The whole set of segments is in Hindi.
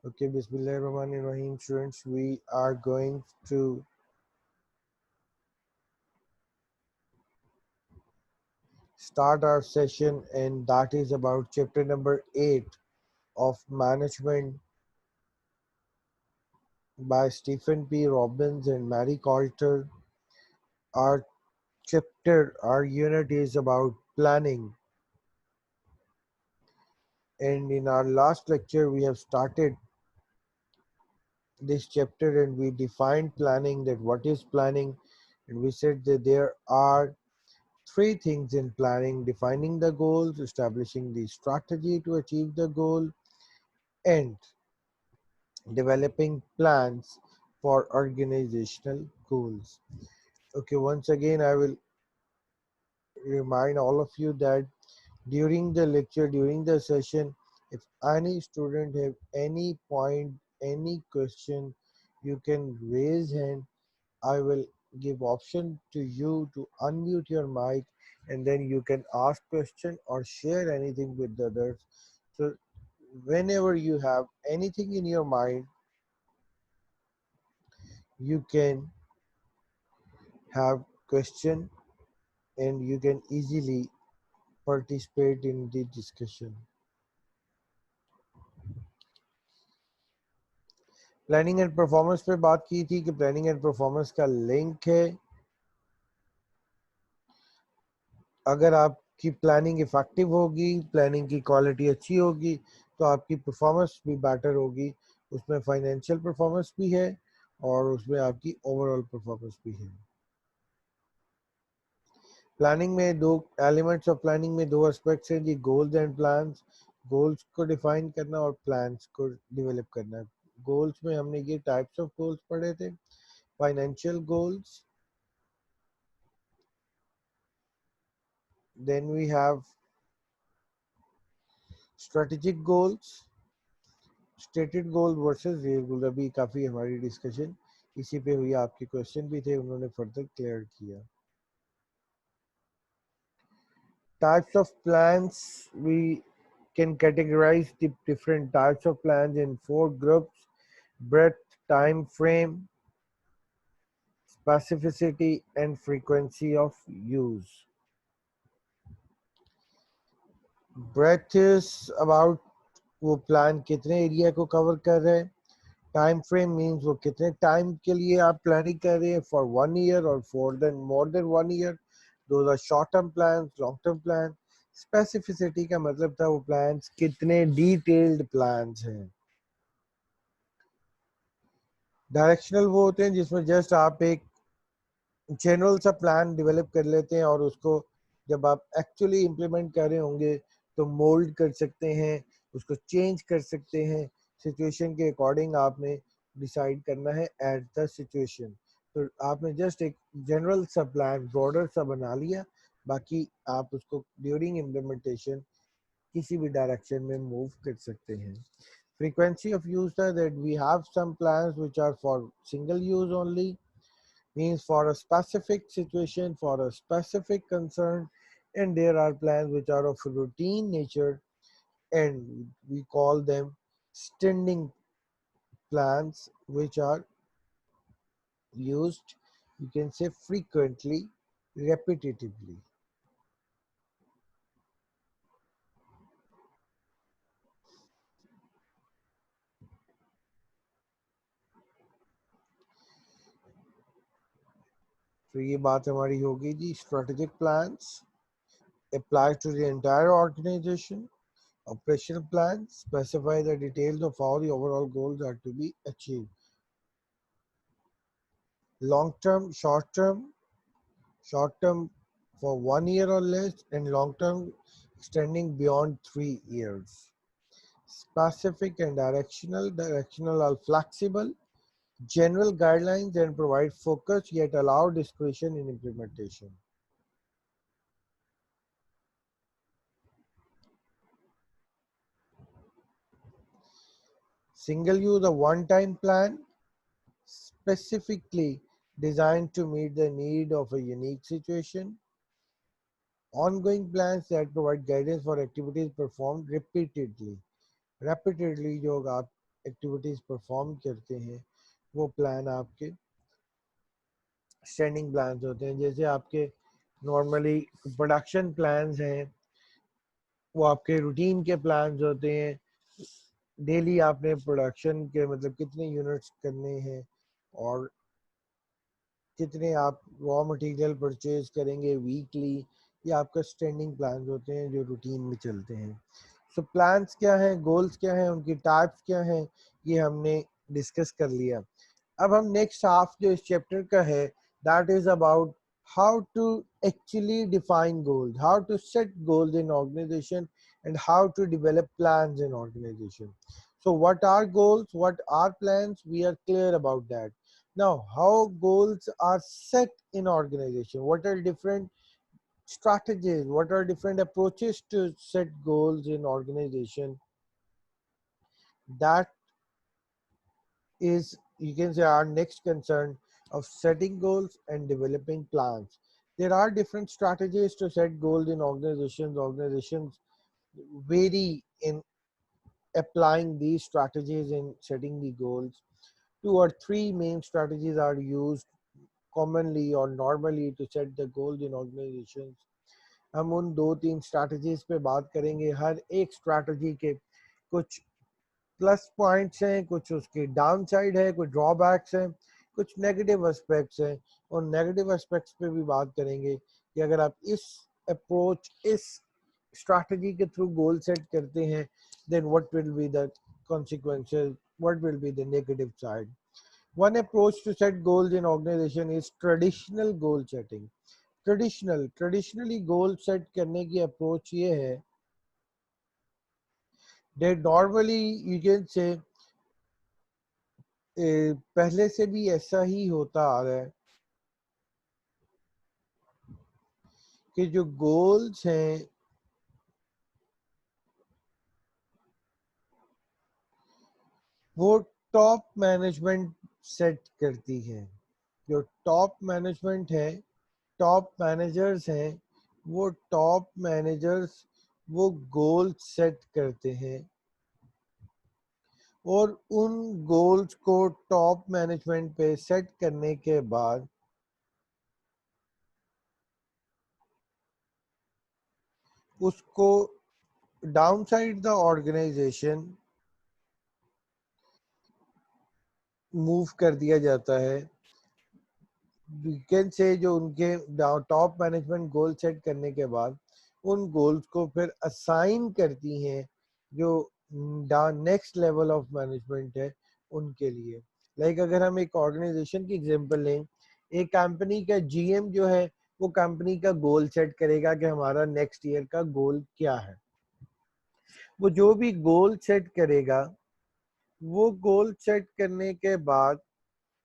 Okay, Bismillahirrahmanirrahim, students. We are going to start our session, and that is about chapter number 8 of Management by Stephen P. Robbins and Mary Coulter. Our our unit is about planning. And in our last lecture, we have started this chapter and we defined planning, that what is planning, and we said that there are three things in planning: defining the goals, establishing the strategy to achieve the goal, and developing plans for organizational goals. Okay, once again, I will remind all of you that during the lecture, during the session, if any student have any point, any question, you can raise hand. I will give option to you to unmute your mic, and then you can ask question or share anything with the others. So whenever you have anything in your mind, you can have question and you can easily participate in the discussion. Planning and performance पे बात की थी कि प्लानिंग एंड परफॉर्मेंस का लिंक है. अगर आपकी प्लानिंग इफेक्टिव होगी, प्लानिंग की क्वालिटी अच्छी होगी, तो आपकी परफॉर्मेंस भी बेटर होगी. उसमें फाइनेंशियल परफॉर्मेंस भी है और उसमें आपकी ओवरऑल परफॉर्मेंस भी है. प्लानिंग में दो एलिमेंट्स ऑफ प्लानिंग में दो एस्पेक्ट्स हैं जी: गोल्स एंड प्लान्स. गोल्स को डिफाइन करना और प्लान्स को डेवलप करना. गोल्स में हमने ये टाइप्स ऑफ गोल्स पढ़े थे: financial goals, then we have strategic goals, stated goal versus real गोल. अभी काफ़ी हमारी डिस्कशन इसी पे हुई. आपके क्वेश्चन भी थे, उन्होंने फर्दर क्लियर किया. Types of plans, we can categorize the different types of plans in four groups: breadth, time frame, specificity, and frequency of use. Breadth is about वो प्लान कितने एरिया को कवर कर रहे हैं. टाइम फ्रेम मीन्स वो कितने टाइम के लिए आप प्लानिंग कर रहे हैं, फॉर 1 year और for then more than 1 year. Those are short term plan, long term plan. Specificity का मतलब था वो प्लान्स कितने डिटेल्ड प्लान्स हैं. डायरेक्शनल वो होते हैं जिसमें जस्ट आप एक जनरल सा प्लान डेवलप कर लेते हैं और उसको जब आप एक्चुअली इम्प्लीमेंट कर रहे होंगे तो मोल्ड कर सकते हैं, उसको चेंज कर सकते हैं. सिचुएशन के अकॉर्डिंग आपने डिसाइड करना है एट द सिचुएशन. तो आपने जस्ट एक जनरल सा प्लान ब्रॉडर सा बना लिया, बाकी आप उसको ड्यूरिंग इम्प्लीमेंटेशन किसी भी डायरेक्शन में मूव कर सकते हैं. Frequency of use that we have some plans which are for single use only, means for a specific situation, for a specific concern, and there are plans which are of routine nature, and we call them standing plans, which are used, you can say, frequently, repetitively. तो ये बात हमारी होगी जी. Strategic plans apply to the entire organization. Operational plans specify the details of how the overall goals are to be achieved. Long term, short term for 1 year or less, and long term extending beyond 3 years. Specific and directional. Directional are flexible, general guidelines and provide focus yet allow discretion in implementation. Single use, a one-time plan specifically designed to meet the need of a unique situation. Ongoing plans that provide guidance for activities performed repeatedly. Repeatedly, yoga. Activities perform करते हैं वो प्लान आपके स्टैंडिंग प्लान्स होते हैं। जैसे आपके नॉर्मली प्रोडक्शन प्लान्स हैं, वो आपके रूटीन के प्लान्स होते हैं। डेली आपने प्रोडक्शन के मतलब कितने यूनिट्स करने हैं और कितने आप रॉ मटेरियल परचेज करेंगे वीकली, ये आपका स्टैंडिंग प्लान्स होते हैं जो रूटीन में चलते हैं। सो प्लान्स क्या हैं, गोल्स क्या हैं, उनकी टाइप्स क्या हैं, ये हमने डिस्कस कर लिया। अब हम नेक्स्ट हाफ जो इस चैप्टर का है, that is about how to actually define goals, how to set goals in organisation and how to develop plans in organization. So what are goals, what are plans, we are clear about that. Now how goals are set in organization, what are different strategies, what are different approaches to set goals in organization, that is, you can say, our next concern of setting goals and developing plans. There are different strategies to set goals in organizations. Organizations vary in applying these strategies in setting the goals. Two or three main strategies are used commonly or normally to set the goals in organizations. हम उन दो तीन स्ट्रैटेजीज पे बात करेंगे। हर एक स्ट्रैटेजी के कुछ प्लस पॉइंट्स हैं, कुछ उसके डाउन साइड है, कुछ ड्रॉबैक्स हैं, कुछ नेगेटिव एस्पेक्ट्स हैं, और नेगेटिव एस्पेक्ट्स पे भी बात करेंगे कि अगर आप इस अप्रोच, इस स्ट्रैटेजी के थ्रू गोल सेट करते हैं, then what will be the consequences, what will be the negative side. One approach to set goals in organization is traditional goal setting. Traditionally goal set करने की अप्रोच ये है that normally you can say पहले से भी ऐसा ही होता आ रहा है कि जो गोल्स हैं वो टॉप मैनेजमेंट सेट करती है। जो टॉप मैनेजमेंट है, टॉप मैनेजर्स हैं, वो टॉप मैनेजर्स वो गोल सेट करते हैं और उन गोल्स को टॉप मैनेजमेंट पे सेट करने के बाद उसको डाउनसाइड द ऑर्गेनाइजेशन मूव कर दिया जाता है। वीकेंड से जो उनके टॉप मैनेजमेंट गोल सेट करने के बाद उन गोल्स को फिर असाइन करती हैं जो नेक्स्ट लेवल ऑफ मैनेजमेंट है उनके लिए। लाइक अगर हम एक ऑर्गेनाइजेशन की एग्जांपल लें, एक कंपनी का जीएम जो है वो कंपनी का गोल सेट करेगा कि हमारा नेक्स्ट ईयर का गोल क्या है। वो जो भी गोल सेट करेगा, वो गोल सेट करने के बाद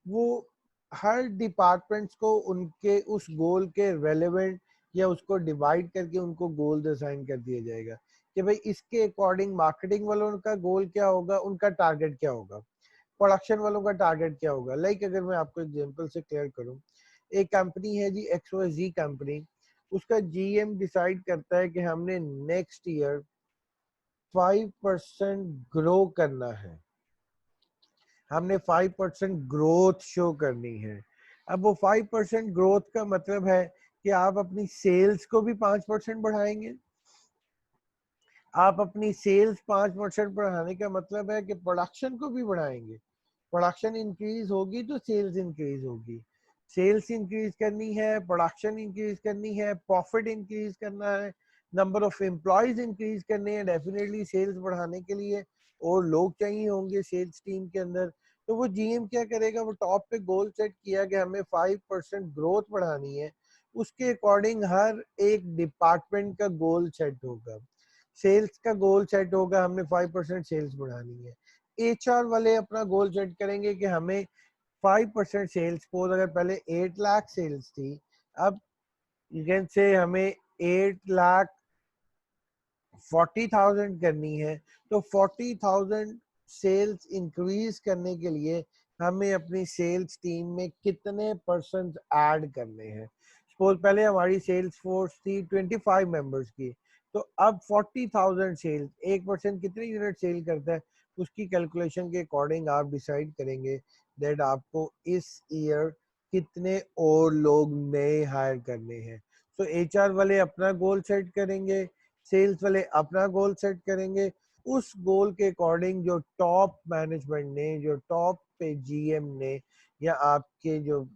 वो हर डिपार्टमेंट्स को उनके उस गोल के रेलेवेंट या उसको डिवाइड करके उनको गोल्स असाइन कर दिया जाएगा कि भाई इसके अकॉर्डिंग मार्केटिंग वालों का गोल क्या होगा, उनका टारगेट क्या होगा, प्रोडक्शन वालों का टारगेट क्या होगा। लाइक अगर मैं आपको एग्जांपल से क्लियर करूं, एक कंपनी है जी XYZ कंपनी, उसका जीएम डिसाइड करता है कि हमने नेक्स्ट ईयर 5% ग्रो करना है, हमने 5% ग्रोथ शो करनी है। अब वो 5% ग्रोथ का मतलब है कि आप अपनी सेल्स को भी 5% बढ़ाएंगे। आप अपनी सेल्स 5% बढ़ाने का मतलब है कि प्रोडक्शन को भी बढ़ाएंगे। प्रोडक्शन इंक्रीज होगी तो सेल्स इंक्रीज होगी, सेल्स इंक्रीज करनी है, प्रोडक्शन इंक्रीज करनी है, प्रॉफिट इंक्रीज करना है, नंबर ऑफ एम्प्लॉयज इंक्रीज करने हैं डेफिनेटली सेल्स बढ़ाने के लिए, और लोग चाहिए होंगे सेल्स टीम के अंदर। तो वो जीएम क्या करेगा, वो टॉप पे गोल सेट किया कि हमें 5% ग्रोथ बढ़ानी है, उसके अकॉर्डिंग हर एक डिपार्टमेंट का गोल सेट होगा। सेल्स का गोल सेट होगा, हमने 5% सेल्स बढ़ानी है। एचआर वाले अपना गोल सेट करेंगे कि हमें 5% सेल्स, सपोज अगर पहले 8 लाख सेल्स थी, अब यू कैन से हमें 8,40,000 करनी है, तो 40,000 सेल्स इंक्रीज करने के लिए हमें अपनी सेल्स टीम में कितने परसेंट ऐड करने हैं। सपोज पहले हमारी सेल्स फोर्स थी 25 मेंबर्स की, तो अब 40,000 सेल्स, 1% कितने यूनिट सेल करता है, उसकी कैलकुलेशन के अकॉर्डिंग आप डिसाइड करेंगे दैट आपको इस ईयर कितने और लोग नए हायर करने हैं। तो एचआर वाले अपना गोल सेट करेंगे, सेल्स वाले अपना गोल सेट करेंगे। उस गोल के अकॉर्डिंग जो टॉप मैनेजमेंट ने, जो टॉप पे जीएम ने या आपके जो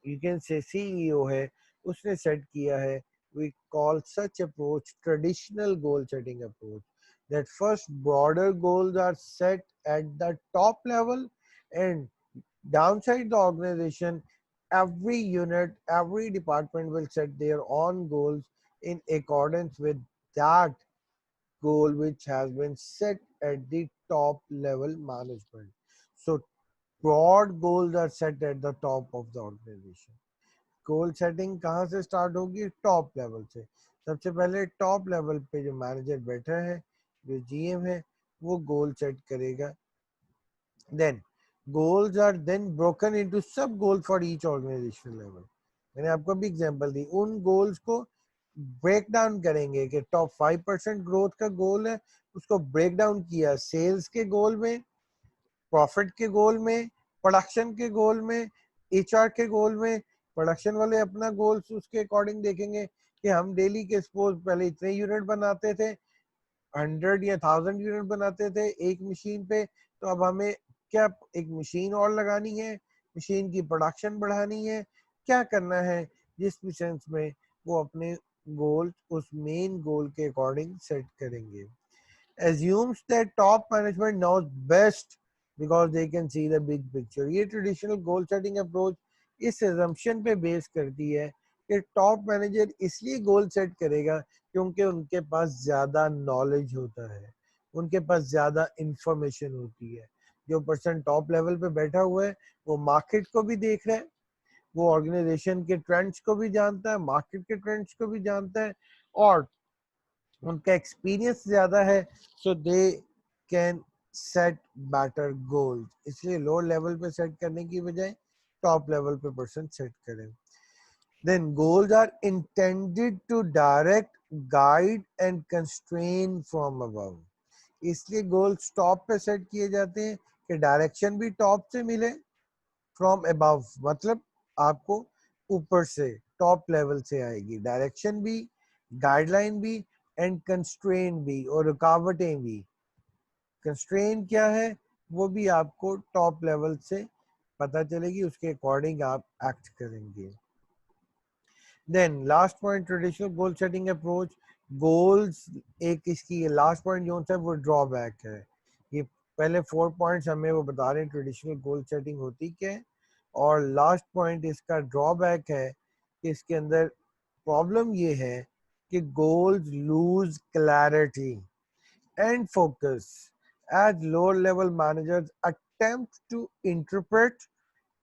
यू कैन से सीईओ है उसने सेट किया है, we call such approach traditional goal setting approach, that first broader goals are set at the top level, and downside the organization every unit, every department will set their own goals in accordance with that goal which has been set at the top level management. So broad goals are set at the top of the organization. Goal setting कहाँ से स्टार्ट होगी? टॉप लेवल से। सबसे पहले टॉप लेवल पे जो मैनेजर बैठा है, जो जीएम है, वो गोल सेट करेगा। Then goals are then broken into sub goal for each organisational level. मैंने आपको भी एग्जांपल दी, उन गोल्स को ब्रेक डाउन करेंगे कि टॉप 5% ग्रोथ का गोल है, उसको ब्रेक डाउन किया सेल्स के गोल में, प्रॉफिट के गोल में, प्रोडक्शन के गोल में, एचआर के गोल में। प्रोडक्शन वाले अपना गोल्स उसके अकॉर्डिंग देखेंगे कि हम डेली के सपोज पहले इतने यूनिट बनाते थे, 100 या 1000 यूनिट बनाते थे एक मशीन पे, तो अब हमें क्या एक मशीन और लगानी है, मशीन की प्रोडक्शन बढ़ानी है, क्या करना है, जिस भी सेंस में वो अपने गोल उस मेन गोल के अकॉर्डिंग सेट करेंगे। Assumes that top management knows best because they can see the big picture. ये ट्रेडिशनल गोल सेटिंग अप्रोच इस assumption पे बेस करती है कि टॉप मैनेजर इसलिए गोल सेट करेगा क्योंकि उनके पास ज्यादा नॉलेज होता है, उनके पास ज्यादा इंफॉर्मेशन होती है। जो पर्सन टॉप लेवल पे बैठा हुआ है वो मार्केट को भी देख रहा है, वो ऑर्गेनाइजेशन के ट्रेंड्स को भी जानता है, मार्केट के ट्रेंड्स को भी जानता है, और उनका एक्सपीरियंस ज्यादा है, so they can set better goals. इसलिए लोअर लेवल पे सेट करने की बजाय टॉप लेवल पे पर्सन सेट करें। Then goals are intended to direct, guide and constrain from above. इसलिए गोल्स टॉप पे सेट किए जाते हैं कि डायरेक्शन भी टॉप से मिले, फ्रॉम अबव मतलब आपको ऊपर से टॉप लेवल से आएगी डायरेक्शन भी, गाइडलाइन भी, एंड कंस्ट्रेन भी, और रुकावटें भी। कंस्ट्रेन क्या है वो भी आपको टॉप लेवल से पता चलेगी, उसके अकॉर्डिंग आप एक्ट करेंगे। Then last point traditional goal setting approach, goals एक इसकी लास्ट पॉइंट जो है वो ड्रॉबैक है। ये पहले 4 पॉइंट्स हमें वो बता रहे हैं ट्रेडिशनल गोल सेटिंग होती क्या है, और लास्ट पॉइंट इसका ड्रॉबैक है कि इसके अंदर प्रॉब्लम ये है कि goals lose clarity and focus as lower level managers attempt to interpret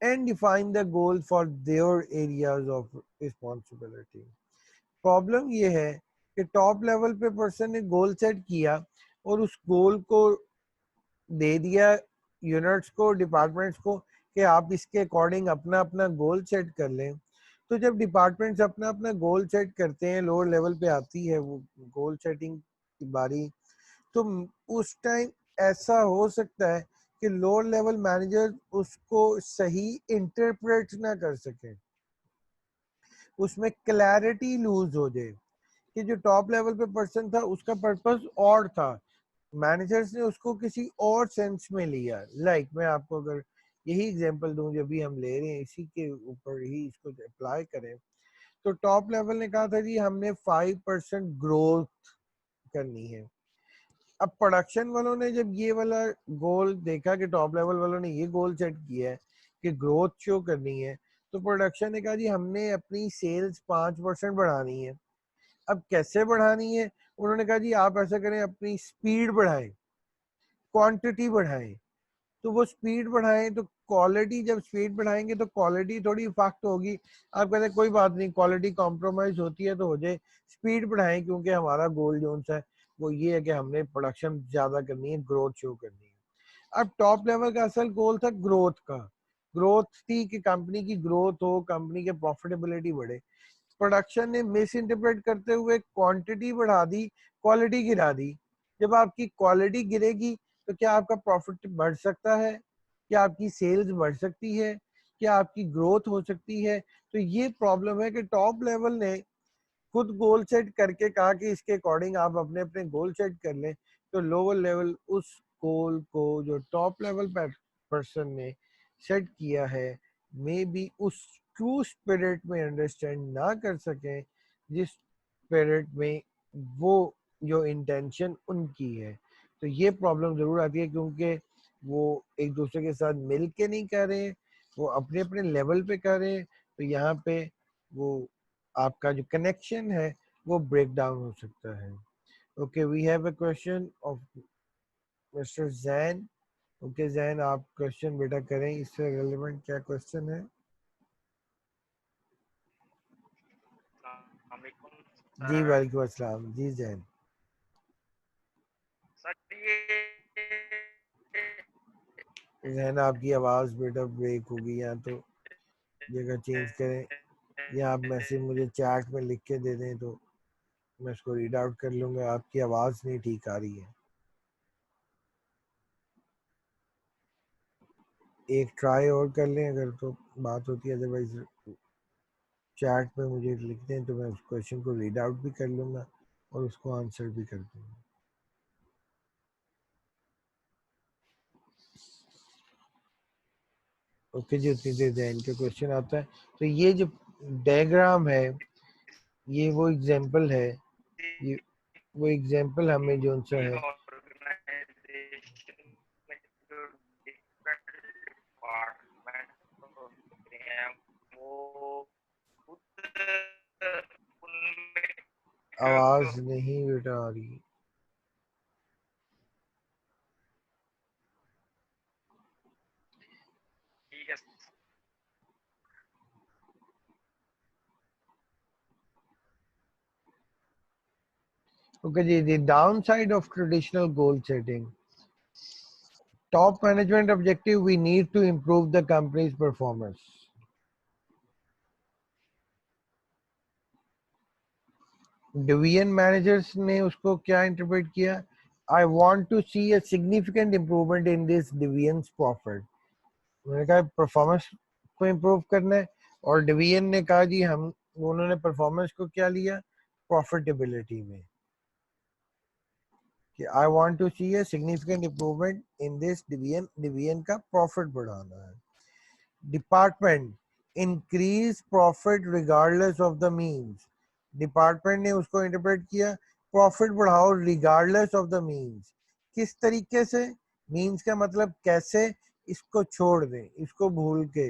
and define the goal for their areas of responsibility. Problem ये है कि टॉप लेवल पे पर्सन ने गोल सेट किया और उस गोल को दे दिया यूनिट्स को, डिपार्टमेंट्स को कि आप इसके अकॉर्डिंग अपना अपना गोल सेट कर लें। तो जब डिपार्टमेंट्स अपना अपना गोल सेट करते हैं, लोअर लेवल पे आती है वो गोल सेटिंग की बारी, तो उस टाइम ऐसा हो सकता है कि लोअर लेवल मैनेजर उसको सही इंटरप्रेट ना कर सके, उसमें क्लैरिटी लूज हो जाए कि जो टॉप लेवल पे पर्सन था उसका पर्पस और था, मैनेजर्स ने उसको किसी और सेंस में लिया। मैं आपको अगर यही एग्जांपल दूं जो भी हम ले रहे हैं इसी के ऊपर ही इसको अप्लाई करें, तो टॉप लेवल ने कहा था जी हमने 5% ग्रोथ करनी है। अब प्रोडक्शन वालों ने जब ये वाला गोल देखा कि टॉप लेवल वालों ने ये गोल सेट किया है कि ग्रोथ शो करनी है, तो प्रोडक्शन ने कहा जी हमने अपनी सेल्स 5% बढ़ानी है। अब कैसे बढ़ानी है? उन्होंने कहा जी आप ऐसा करें, अपनी स्पीड बढ़ाएं, क्वांटिटी बढ़ाएं। तो वो स्पीड बढ़ाएं तो क्वालिटी, जब स्पीड बढ़ाएंगे तो क्वालिटी थोड़ी इफेक्ट होगी। आप कहते हैं कोई बात नहीं, क्वालिटी कॉम्प्रोमाइज होती है तो हो जाए, स्पीड बढ़ाएं क्योंकि हमारा गोल जो है वो ये है कि हमने प्रोडक्शन ज्यादा करनी है, ग्रोथ शो करनी है। अब टॉप लेवल का असल गोल था ग्रोथ का, ग्रोथ थी कि कंपनी की ग्रोथ हो, कंपनी के प्रॉफिटेबिलिटी बढ़े। प्रोडक्शन ने मिस इंटरप्रेट करते हुए क्वांटिटी बढ़ा दी, क्वालिटी गिरा दी। जब आपकी क्वालिटी गिरेगी तो क्या आपका प्रॉफिट बढ़ सकता है, क्या आपकी सेल्स बढ़ सकती है, क्या आपकी ग्रोथ हो सकती है? तो ये प्रॉब्लम है कि टॉप लेवल ने खुद गोल सेट करके कहा कि इसके अकॉर्डिंग आप अपने अपने गोल सेट कर लें, तो लोअर लेवल उस गोल को जो टॉप लेवल पर्सन ने सेट किया है मे बी उस ट्रू स्पिरिट में अंडरस्टैंड ना कर सकें जिस स्पिरिट में वो जो इंटेंशन उनकी है। तो ये प्रॉब्लम ज़रूर आती है क्योंकि वो एक दूसरे के साथ मिल के नहीं कर रहे, वो अपने अपने लेवल पे कर रहे हैं। तो यहाँ पे वो आपका जो कनेक्शन है वो ब्रेक डाउन हो सकता है। Okay, we have a question of mister Jain. Okay Jain, आप क्वेश्चन बेटा करें, इससे रिलेवेंट क्या क्वेश्चन है? जी वालेकुम अस्सलाम। जी जैन। जैन आपकी आवाज़ बेटा ब्रेक होगी, या तो जगह चेंज करें या आप मैसेज मुझे चैट में लिख के दे दें तो मैं उसको रीड आउट कर लूँगा। आपकी आवाज़ नहीं ठीक आ रही है, एक ट्राई और कर लें अगर तो बात होती है, अदरवाइज चैट में मुझे लिख दें तो मैं उस क्वेश्चन को रीड आउट भी कर लूँगा और उसको आंसर भी कर दूँगा। ओके जी, उतनी देर जैन का क्वेश्चन आता है। तो ये जो डायग्राम है ये वो एग्जांपल है, ये वो एग्जांपल हमें जो सा है आवाज नहीं बेटा आ रही। Okay ji, the downside of traditional goal setting. Top management objective, we need to improve the company's performance. Division managers ने उसको क्या इंटरप्रेट किया? I want to see a significant improvement in this division's profit. उन्होंने कहा परफॉर्मेंस को इम्प्रूव करना है, और डिवीजन ने कहा जी हम उन्होंने परफॉर्मेंस को क्या लिया? प्रॉफिटेबिलिटी में, कि I want to see a significant improvement in this division, division का प्रॉफिट बढ़ाना है। Department increase profit regardless of the means. Department ने उसको इंटरप्रेट किया प्रॉफिट बढ़ाओ रिगार्डलेस ऑफ द मीन्स। किस तरीके से? मीन्स का मतलब कैसे? इसको छोड़ दें, इसको भूल के,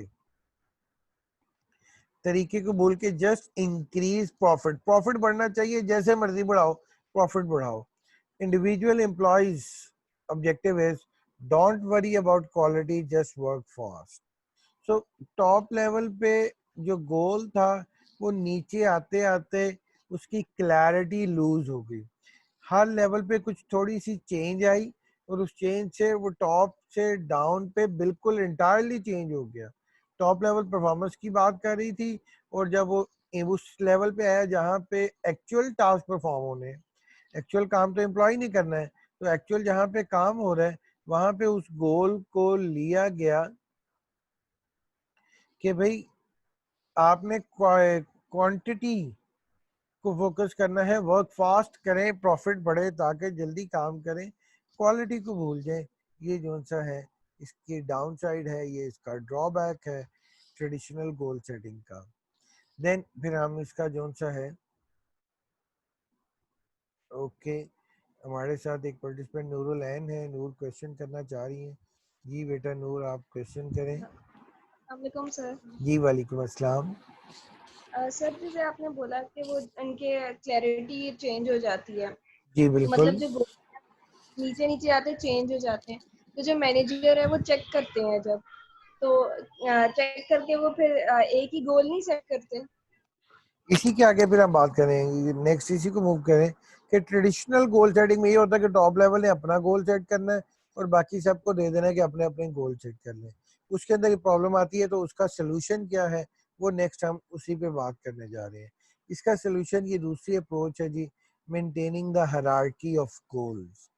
तरीके को भूल के जस्ट इंक्रीज प्रॉफिट। प्रॉफिट बढ़ना चाहिए, जैसे मर्जी बढ़ाओ, प्रॉफिट बढ़ाओ। Individual employees objective is don't worry about quality, just work fast. So top level पे जो गोल था वो नीचे आते आते उसकी क्लैरिटी लूज हो गई। हर लेवल पे कुछ थोड़ी सी चेंज आई और उस चेंज से वो टॉप से डाउन पे बिल्कुल इंटायरली चेंज हो गया। टॉप लेवल परफॉर्मेंस की बात कर रही थी, और जब वो उस लेवल पे आया जहाँ पे एक्चुअल टास्क परफॉर्म होने, एक्चुअल काम तो एम्प्लॉय नहीं करना है, तो एक्चुअल जहाँ पे काम हो रहा है वहां पे उस गोल को लिया गया कि भाई आपने क्वांटिटी को फोकस करना है, वर्क फास्ट करें, प्रॉफिट बढ़े ताकि जल्दी काम करें, क्वालिटी को भूल जाएं। ये जो सा है इसकी डाउन साइड है, ये इसका ड्रॉबैक है ट्रेडिशनल गोल सेटिंग का। देन फिर हम इसका जो सा है, ओके, हमारे साथ एक पार्टिसिपेंट नूरुल ऐन है, नूर क्वेश्चन करना चाह रही हैं। जी बेटा नूर, आप क्वेश्चन करें। वालेकुम सर। जी वालेकुम अस्सलाम। सर जैसे आपने बोला कि वो उनके क्लैरिटी चेंज हो जाती है, जी मतलब बिल्कुल। जो नीचे नीचे आते चेंज हो जाते हैं, तो जो मैनेजर है वो चेक करते हैं जब, तो चेक करके वो फिर एक ही गोल नहीं सेट करते। इसी के आगे फिर हम बात करें, नेक्स्ट इसी को मूव करें कि ट्रेडिशनल गोल सेटिंग में ये होता है कि टॉप लेवल ने अपना गोल सेट करना है और बाकी सबको दे देना है कि अपने अपने गोल सेट कर लें। उसके अंदर प्रॉब्लम आती है, तो उसका सोल्यूशन क्या है वो नेक्स्ट हम उसी पे बात करने जा रहे हैं। इसका सोल्यूशन ये दूसरी अप्रोच है जी, maintaining the hierarchy of goals.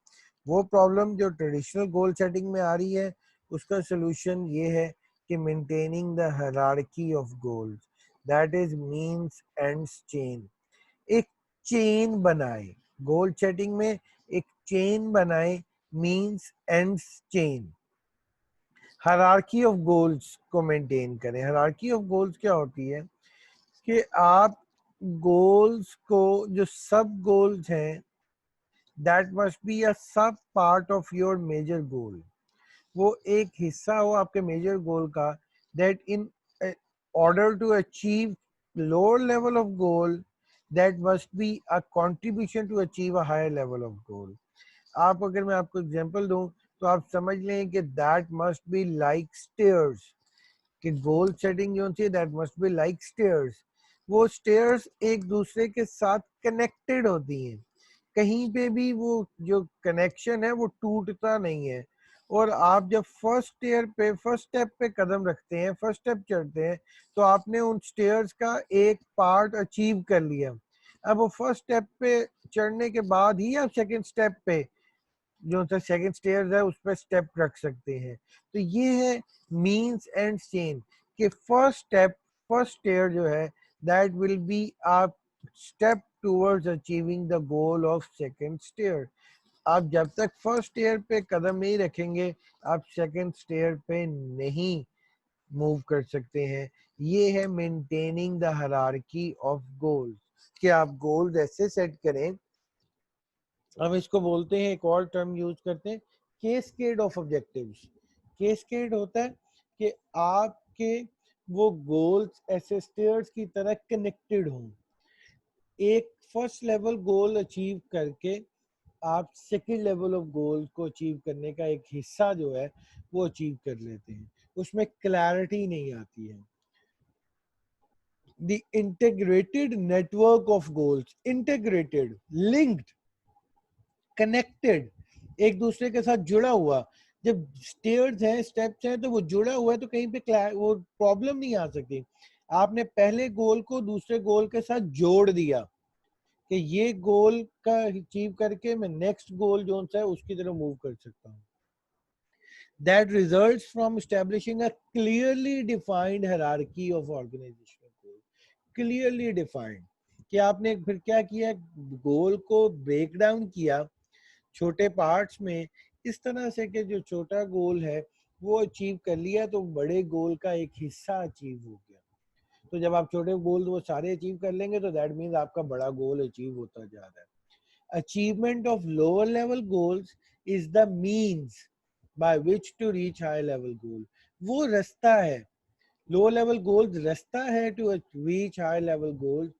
वो प्रॉब्लम जो ट्रेडिशनल गोल सेटिंग में आ रही है उसका सोल्यूशन ये है कि maintaining the hierarchy of goals, that is means ends chain. एक चेन बनाए, गोल सेटिंग में एक चेन बनाए, means ends chain. Hierarchy of goals को मेंटेन करें। हायरार्की ऑफ गोल्स क्या होती है कि आप गोल्स को, जो सब गोल्स हैं, that must be a sub part of your major goal, वो एक हिस्सा हो आपके मेजर गोल का, that in order to achieve lower level of goal, that must be a contribution to achieve a higher level of goal. आप, अगर मैं आपको एग्जांपल दूं तो आप समझ लें कि that must be like stairs, कि गोल सेटिंग जो होती है that must be like stairs. वो स्टेयर्स एक दूसरे के साथ कनेक्टेड होती हैं, कहीं पे भी वो जो कनेक्शन है वो टूटता नहीं है। और आप जब फर्स्ट स्टेप पे कदम रखते हैं, फर्स्ट स्टेप चढ़ते हैं, तो आपने उन स्टेयर्स का एक पार्ट अचीव कर लिया। अब वो फर्स्ट स्टेप पे चढ़ने के बाद ही आप सेकंड स्टेप पे, जो सा सेकंड स्टेयर है, उस पर स्टेप रख सकते हैं। तो ये है मींस एंड चेन, कि फर्स्ट स्टेप, फर्स्ट स्टेयर जो है, that will be a step towards achieving the goal of second stair. आप जब तक फर्स्ट स्टेयर पे कदम नहीं रखेंगे, आप सेकंड स्टेयर पे नहीं मूव कर सकते हैं। ये है maintaining the hierarchy of goals, कि आप गोल्स ऐसे सेट करें। हम इसको बोलते हैं, एक और टर्म यूज करते हैं, केस्केड ऑफ ऑब्जेक्टिव्स। केस्केड होता है कि आपके वो गोल्स ऐसे स्टेयर्स की तरह कनेक्टेड हों। एक फर्स्ट लेवल गोल अचीव करके आप सेकंड लेवल ऑफ गोल को अचीव करने का एक हिस्सा जो है वो अचीव कर लेते हैं, उसमें क्लैरिटी नहीं आती है। The integrated network of goals, integrated, linked, connected, एक दूसरे के साथ जुड़ा हुआ। जब स्टेयर्स हैं, स्टेप्स हैं, तो वो जुड़ा हुआ है, तो कहीं पे वो प्रॉब्लम नहीं आ सकती। आपने पहले गोल को दूसरे गोल के साथ जोड़ दिया कि ये गोल का अचीव करके मैं नेक्स्ट गोल जो सा है उसकी तरफ मूव कर सकता हूँ। That results from establishing a clearly defined hierarchy of organizational goal. Clearly defined, कि आपने फिर क्या किया, गोल को ब्रेक डाउन किया छोटे पार्ट्स में, इस तरह से कि जो छोटा गोल है वो अचीव कर लिया तो बड़े गोल का एक हिस्सा अचीव हो गया। तो जब आप छोटे गोल वो सारे अचीव कर लेंगे तो दैट मीन्स आपका बड़ा गोल अचीव होता जा रहा है। Achievement of lower level goals is the means by which to reach high level goal. वो रास्ता है, लो लेवल गोल्स रास्ता है to reach high level goal,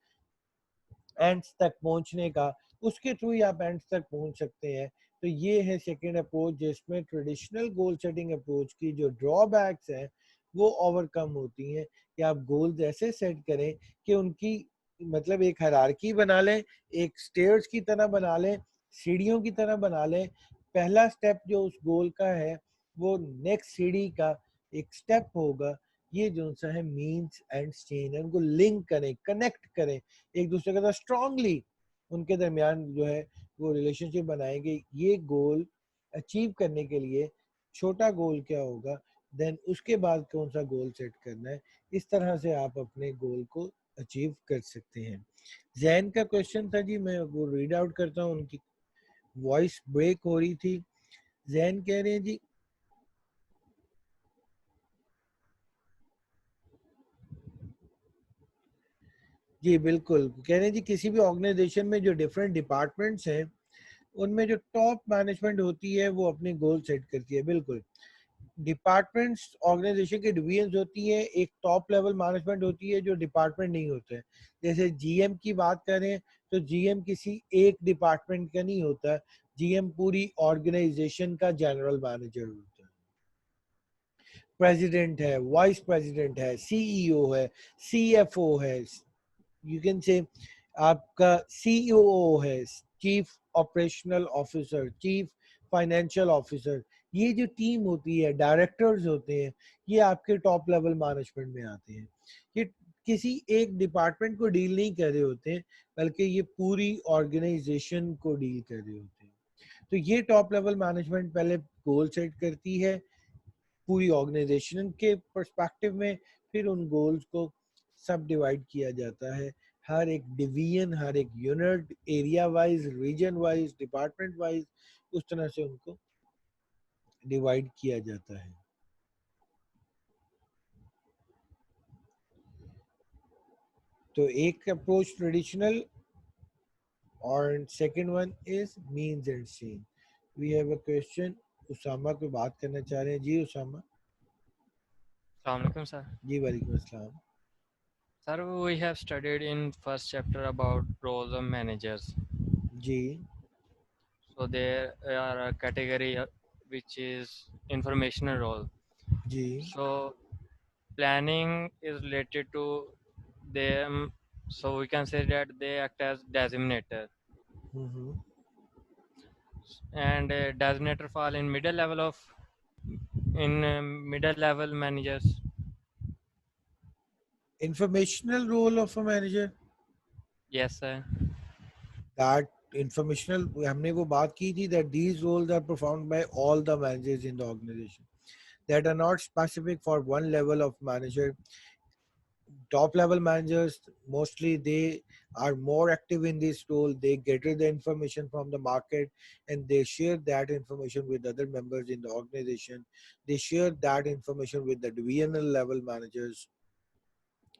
ends तक पहुंचने का, उसके थ्रू ही आप एंड्स तक पहुंच सकते हैं। तो ये है सेकेंड अप्रोच, जिसमें ट्रेडिशनल गोल सेटिंग अप्रोच की जो ड्रॉबैक्स हैं वो ओवरकम होती हैं, कि आप गोल्स ऐसे सेट करें कि उनकी, मतलब एक हायरार्की बना लें, एक स्टेयर्स की तरह बना लें, सीढ़ियों की तरह बना लें। पहला स्टेप जो उस गोल का है वो नेक्स्ट सीढ़ी का एक स्टेप होगा। ये जो सा है मीन्स एंड चेन है, उनको लिंक करें, कनेक्ट करें एक दूसरे के साथ स्ट्रांगली, उनके दरमियान जो है वो रिलेशनशिप बनाएंगे। ये गोल अचीव करने के लिए छोटा गोल क्या होगा, देन उसके बाद कौन सा गोल सेट करना है, इस तरह से आप अपने गोल को अचीव कर सकते हैं। जैन का क्वेश्चन था जी, मैं वो रीड आउट करता हूँ, उनकी वॉइस ब्रेक हो रही थी। जैन कह रहे हैं जी, जी बिल्कुल कह रहे हैं जी, किसी भी ऑर्गेनाइजेशन में जो डिफरेंट डिपार्टमेंट्स हैं उनमें जो टॉप मैनेजमेंट होती है वो अपने गोल सेट करती है। बिल्कुल, डिपार्टमेंट्स ऑर्गेनाइजेशन के डिवीजन होती है, एक टॉप लेवल मैनेजमेंट होती है जो डिपार्टमेंट नहीं होते हैं। जैसे जीएम की बात करें तो जीएम किसी एक डिपार्टमेंट का नहीं होता, जीएम पूरी ऑर्गेनाइजेशन का जनरल मैनेजर होता है। प्रेसिडेंट है, वाइस प्रेसिडेंट है, सीईओ है, सीएफओ है, यू कैन से आपका सीईओ है, chief operational officer, chief financial officer. ये जो टीम होती है, डायरेक्टर्स होते हैं, ये आपके टॉप लेवल मैनेजमेंट में आते हैं। ये किसी एक डिपार्टमेंट को डील नहीं कर रहे होते हैं, बल्कि ये पूरी ऑर्गेनाइजेशन को डील कर रहे होते हैं। तो ये टॉप लेवल मैनेजमेंट पहले गोल सेट करती है पूरी ऑर्गेनाइजेशन के पर्सपेक्टिव में, फिर उन गोल्स को सब डिवाइड किया जाता है, हर एक डिवीजन, हर एक unit, area wise, region wise, department wise, उस तरह से उनको डिवाइड किया जाता है। तो एक अप्रोच ट्रेडिशनल और second one is means end seen. We have a question, Usama को बात करना चाह रहे हैं। जी उसामा। Assalamualaikum, sir. जी वालेकुम अस्सलाम। Sir, we have studied in first chapter about roles of managers. Ji So there are a category which is informational role. Ji So planning is related to them. So we can say that they act as designator, hmm. and designator fall in middle level managers. Informational role of a manager, Yes, sir. that informational, हमने वो बात की थी that these roles are performed by all the managers in the organization, that are not specific for one level of manager. Top level managers, mostly they are more active in this role. They gather the information from the market and they share that information with other members in the organization. They share that information with the divisional level managers,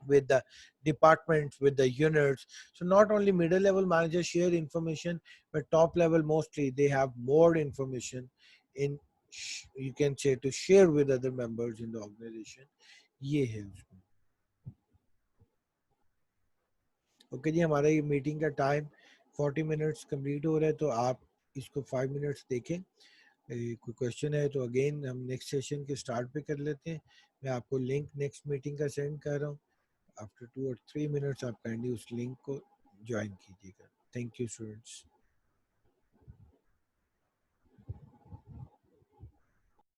with the departments, with the units. So not only middle level managers share information, but top level mostly they have more information in, you can say, to share with other members in the organization. ये है उसमें। ओके जी, हमारा ये मीटिंग का टाइम 40 मिनट्स कंप्लीट हो रहा है, तो आप इसको 5 मिनट्स देखें। कोई क्वेश्चन है तो अगेन हम नेक्स्ट सेशन के स्टार्ट पे कर लेते हैं। मैं आपको लिंक नेक्स्ट मीटिंग का सेंड कर रहा हूँ। आफ्टर 2 और 3 मिनट्स आप काइंडली उस लिंक को ज्वाइन कीजिएगा। Thank you students.